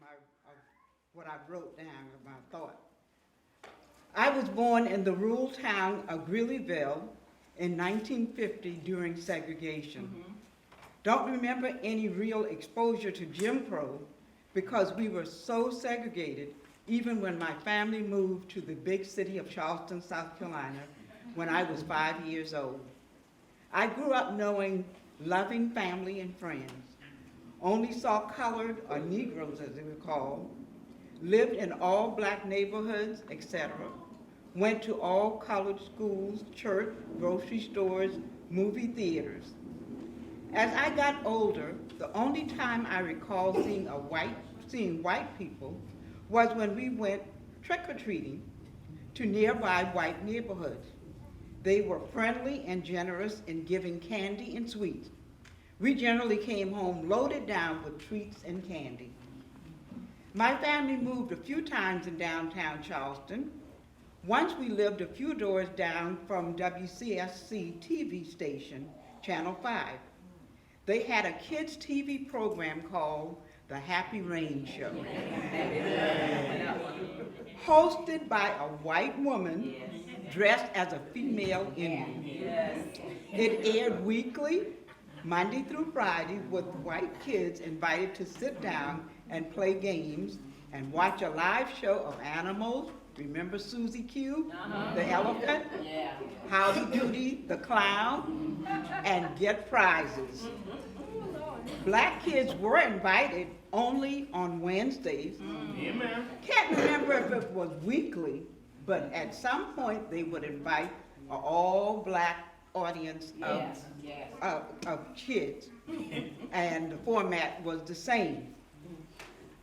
of what I wrote down of my thought. I was born in the rural town of Greeleyville in 1950 during segregation. Don't remember any real exposure to Jim Crow because we were so segregated even when my family moved to the big city of Charleston, South Carolina when I was 5 years old. I grew up knowing loving family and friends, only saw colored or Negroes as they were called, lived in all black neighborhoods, etc., went to all colored schools, church, grocery stores, movie theaters. As I got older, the only time I recall seeing white people was when we went trick-or-treating to nearby white neighborhoods. They were friendly and generous in giving candy and sweets. We generally came home loaded down with treats and candy. My family moved a few times in downtown Charleston. Once we lived a few doors down from WCSC TV station, Channel 5. They had a kids' TV program called The Happy Rain Show, hosted by a white woman dressed as a female Indian. It aired weekly, Monday through Friday, with white kids invited to sit down and play games and watch a live show of animals. Remember Susie Q, the elephant? Howdy Doody, the clown, and get prizes. Black kids were invited only on Wednesdays. Can't remember if it was weekly, but at some point they would invite an all-black audience of kids, and the format was the same.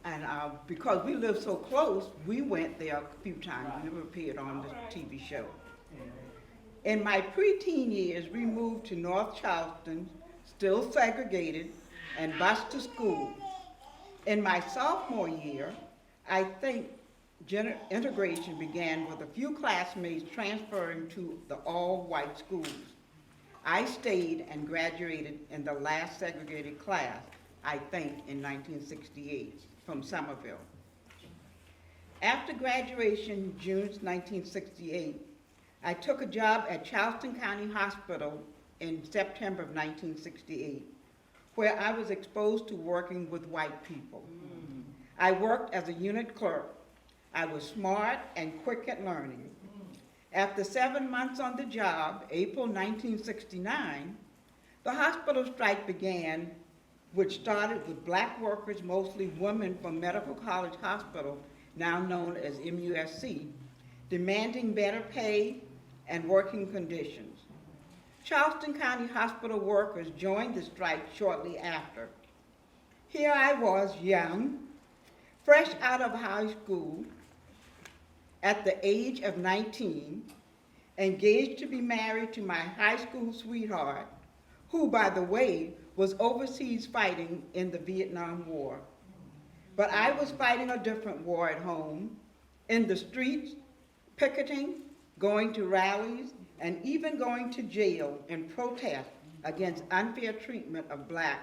And because we lived so close, we went there a few times. We never appeared on the TV show. In my preteen years, we moved to North Charleston, still segregated, and bused to school. In my sophomore year, I think integration began with a few classmates transferring to the all-white schools. I stayed and graduated in the last segregated class, I think in 1968, from Somerville. After graduation, June 1968, I took a job at Charleston County Hospital in September of 1968, where I was exposed to working with white people. I worked as a unit clerk. I was smart and quick at learning. After 7 months on the job, April 1969, the hospital strike began, which started with black workers, mostly women from Medical College Hospital, now known as MUSC, demanding better pay and working conditions. Charleston County Hospital workers joined the strike shortly after. Here I was, young, fresh out of high school, at the age of 19, engaged to be married to my high school sweetheart, who, by the way, was overseas fighting in the Vietnam War. But I was fighting a different war at home, in the streets, picketing, going to rallies, and even going to jail in protest against unfair treatment of black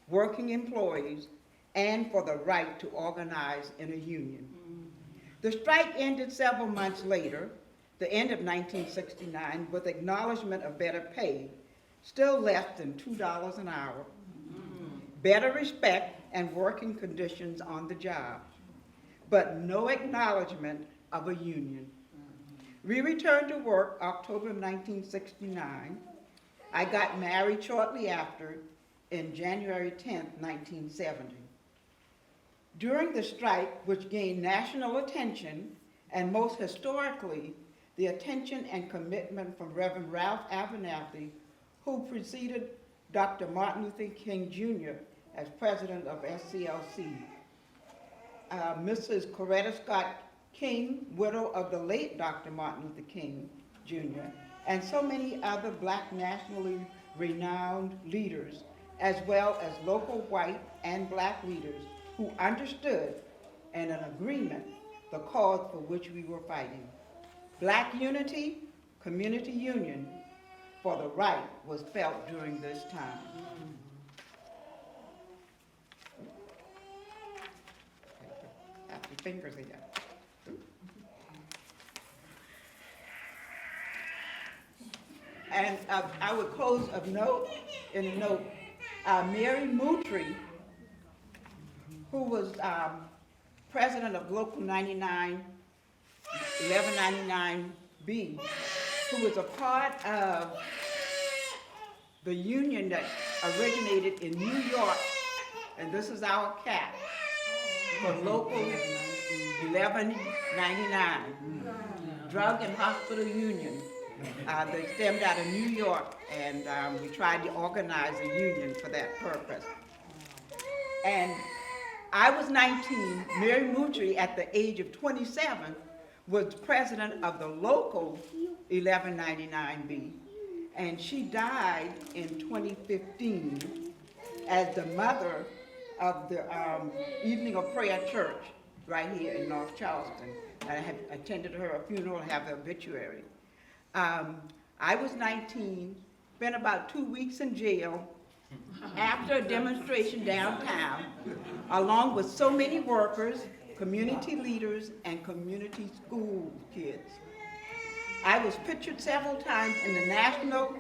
working employees and for the right to organize in a union. The strike ended several months later, the end of 1969, with acknowledgement of better pay, still less than $2 an hour, better respect and working conditions on the job, but no acknowledgement of a union. We returned to work October of 1969. I got married shortly after in January 10th, 1970. During the strike, which gained national attention, and most historically, the attention and commitment from Reverend Ralph Abernathy, who preceded Dr. Martin Luther King Jr. as president of SCLC. Mrs. Coretta Scott King, widow of the late Dr. Martin Luther King Jr., and so many other black nationally renowned leaders, as well as local white and black leaders who understood and in agreement the cause for which we were fighting. Black unity, community union for the right was felt during this time. fingers here. And I would close in a note. Mary Moutry, who was president of Local 1199B, who was a part of the union that originated in New York, and this is our cap for Local 1199, Drug and Hospital Union. They stemmed out of New York, and we tried to organize a union for that purpose. And I was 19. Mary Moutry, at the age of 27, was president of the Local 1199B, and she died in 2015 as the mother of the Evening of Prayer Church right here in North Charleston. I have attended her funeral and have the obituary. I was 19, spent about 2 weeks in jail after a demonstration downtown, along with so many workers, community leaders, and community school kids. I was pictured several times in the National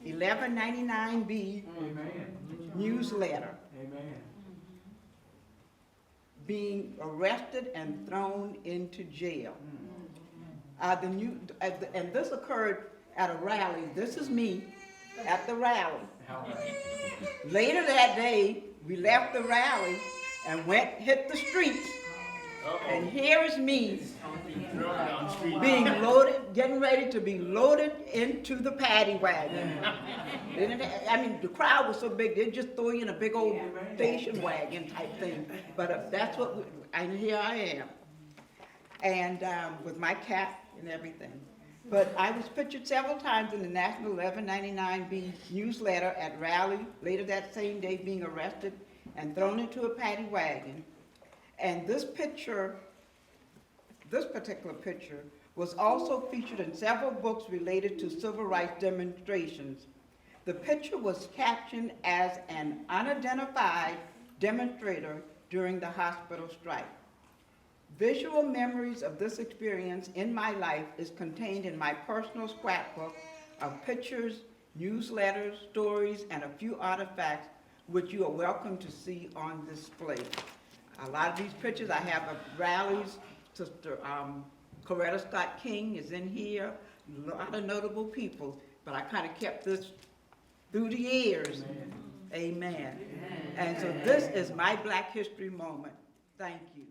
1199B newsletter, being arrested and thrown into jail. And this occurred at a rally. This is me at the rally. Later that day, we left the rally and hit the streets. And here is me being loaded, getting ready to be loaded into the paddy wagon. I mean, the crowd was so big, they'd just throw you in a big old station wagon type thing. But that's what, and here I am. And with my cap and everything. But I was pictured several times in the National 1199B newsletter at rally, later that same day being arrested and thrown into a paddy wagon. And this particular picture, was also featured in several books related to civil rights demonstrations. The picture was captioned as an unidentified demonstrator during the hospital strike. Visual memories of this experience in my life is contained in my personal scrapbook of pictures, newsletters, stories, and a few artifacts which you are welcome to see on display. A lot of these pictures I have of rallies. Sister Coretta Scott King is in here, a lot of notable people, but I kind of kept this through the years. Amen. Amen. And so this is my Black History moment. Thank you.